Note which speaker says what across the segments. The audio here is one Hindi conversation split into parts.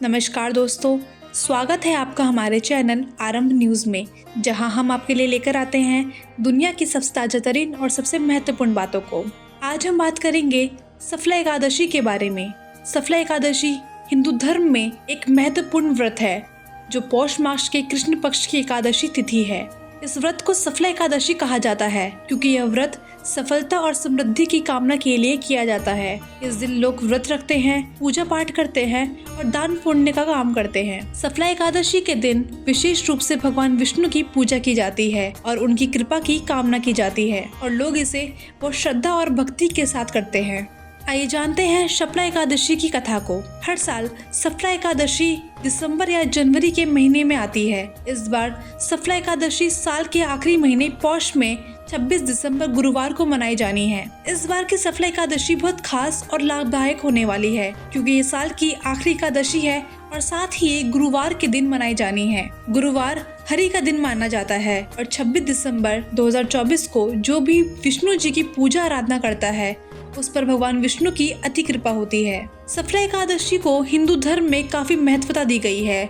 Speaker 1: नमस्कार दोस्तों, स्वागत है आपका हमारे चैनल आरंभ न्यूज़ में, जहां हम आपके लिए लेकर आते हैं दुनिया की सबसे ताज़ातरीन और सबसे महत्वपूर्ण बातों को। आज हम बात करेंगे सफला एकादशी के बारे में। सफला एकादशी हिंदू धर्म में एक महत्वपूर्ण व्रत है जो पौष मास के कृष्ण पक्ष की एकादशी तिथि है। इस व्रत को सफला एकादशी कहा जाता है क्योंकि यह व्रत सफलता और समृद्धि की कामना के लिए किया जाता है। इस दिन लोग व्रत रखते हैं, पूजा पाठ करते हैं और दान पुण्य का काम करते हैं। सफला एकादशी के दिन विशेष रूप से भगवान विष्णु की पूजा की जाती है और उनकी कृपा की कामना की जाती है और लोग इसे बहुत श्रद्धा और भक्ति के साथ करते हैं। आइए जानते हैं सफला एकादशी की कथा को। हर साल सफला एकादशी दिसंबर या जनवरी के महीने में आती है। इस बार सफला एकादशी साल के आखिरी महीने पौष में 26 दिसंबर गुरुवार को मनाई जानी है। इस बार की सफला एकादशी बहुत खास और लाभदायक होने वाली है क्योंकि ये साल की आखिरी एकादशी है और साथ ही ये गुरुवार के दिन मनाई जानी है। गुरुवार हरि का दिन माना जाता है और 26 दिसंबर 2024 को जो भी विष्णु जी की पूजा आराधना करता है उस पर भगवान विष्णु की अति कृपा होती है। सफला एकादशी को हिंदू धर्म में काफी महत्वता दी गई है।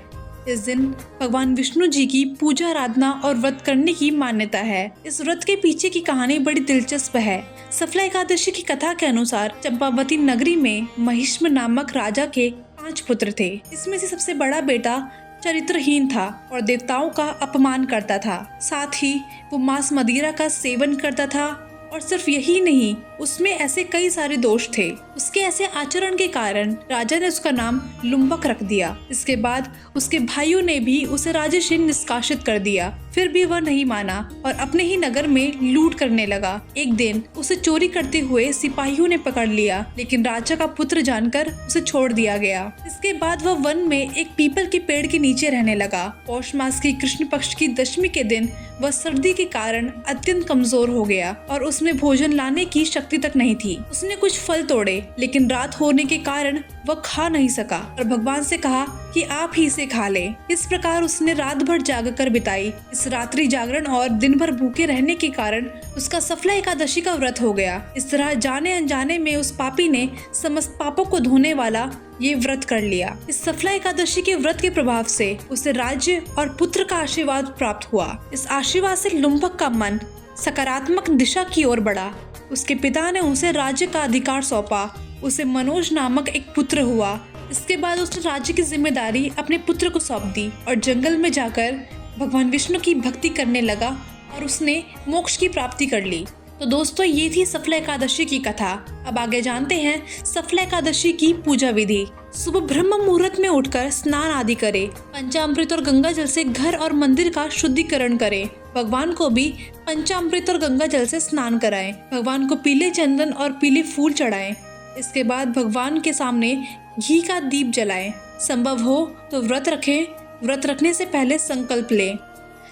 Speaker 1: इस दिन भगवान विष्णु जी की पूजा आराधना और व्रत करने की मान्यता है। इस व्रत के पीछे की कहानी बड़ी दिलचस्प है। सफला एकादशी की कथा के अनुसार चंपावती नगरी में महिष्म नामक राजा के 5 पुत्र थे। इसमें से सबसे बड़ा बेटा चरित्रहीन था और देवताओं का अपमान करता था। साथ ही वो मांस मदिरा का सेवन करता था और सिर्फ यही नहीं, उसमें ऐसे कई सारे दोष थे। उसके ऐसे आचरण के कारण राजा ने उसका नाम लुम्बक रख दिया। इसके बाद उसके भाइयों ने भी उसे राज्य से निष्कासित कर दिया। फिर भी वह नहीं माना और अपने ही नगर में लूट करने लगा। एक दिन उसे चोरी करते हुए सिपाहियों ने पकड़ लिया, लेकिन राजा का पुत्र जानकर उसे छोड़ दिया गया। इसके बाद वह वन में एक पीपल के पेड़ के नीचे रहने लगा। पौष मास की कृष्ण पक्ष की दशमी के दिन वह सर्दी के कारण अत्यंत कमजोर हो गया और उसमें भोजन लाने की शक्ति तक नहीं थी। उसने कुछ फल तोड़े, लेकिन रात होने के कारण वह खा नहीं सका और भगवान से कहा कि आप ही इसे खा ले। इस प्रकार उसने रात भर जागकर बिताई। इस रात्रि जागरण और दिन भर भूखे रहने के कारण उसका सफला एकादशी का व्रत हो गया। इस तरह जाने अनजाने में उस पापी ने समस्त पापों को धोने वाला ये व्रत कर लिया। इस सफला एकादशी के व्रत के प्रभाव से उसे राज्य और पुत्र का आशीर्वाद प्राप्त हुआ। इस आशीर्वाद से लुम्बक का मन सकारात्मक दिशा की ओर बढ़ा। उसके पिता ने उसे राज्य का अधिकार सौंपा। उसे मनोज नामक एक पुत्र हुआ। इसके बाद उसने राज्य की जिम्मेदारी अपने पुत्र को सौंप दी और जंगल में जाकर भगवान विष्णु की भक्ति करने लगा और उसने मोक्ष की प्राप्ति कर ली। तो दोस्तों, ये थी सफला एकादशी की कथा। अब आगे जानते हैं सफला एकादशी की पूजा विधि। सुबह ब्रह्म मुहूर्त में उठकर स्नान आदि करें। पंचामृत और गंगा जल से घर और मंदिर का शुद्धिकरण करें। भगवान को भी पंचामृत और गंगा जल से स्नान कराएं। भगवान को पीले चंदन और पीले फूल चढ़ाएं। इसके बाद भगवान के सामने घी का दीप जलाएं। संभव हो तो व्रत रखें। व्रत रखने से पहले संकल्प लें।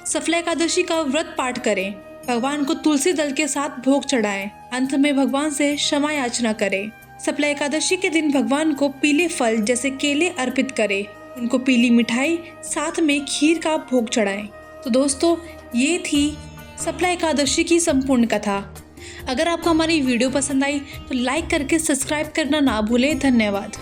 Speaker 1: सफला एकादशी का व्रत पाठ करें। भगवान को तुलसी दल के साथ भोग चढ़ाएं। अंत में भगवान से क्षमा याचना करें। सफला एकादशी के दिन भगवान को पीले फल जैसे केले अर्पित करें। उनको पीली मिठाई साथ में खीर का भोग चढ़ाएं। तो दोस्तों, ये थी सफला एकादशी की संपूर्ण कथा। अगर आपको हमारी वीडियो पसंद आई तो लाइक करके सब्सक्राइब करना ना भूलें। धन्यवाद।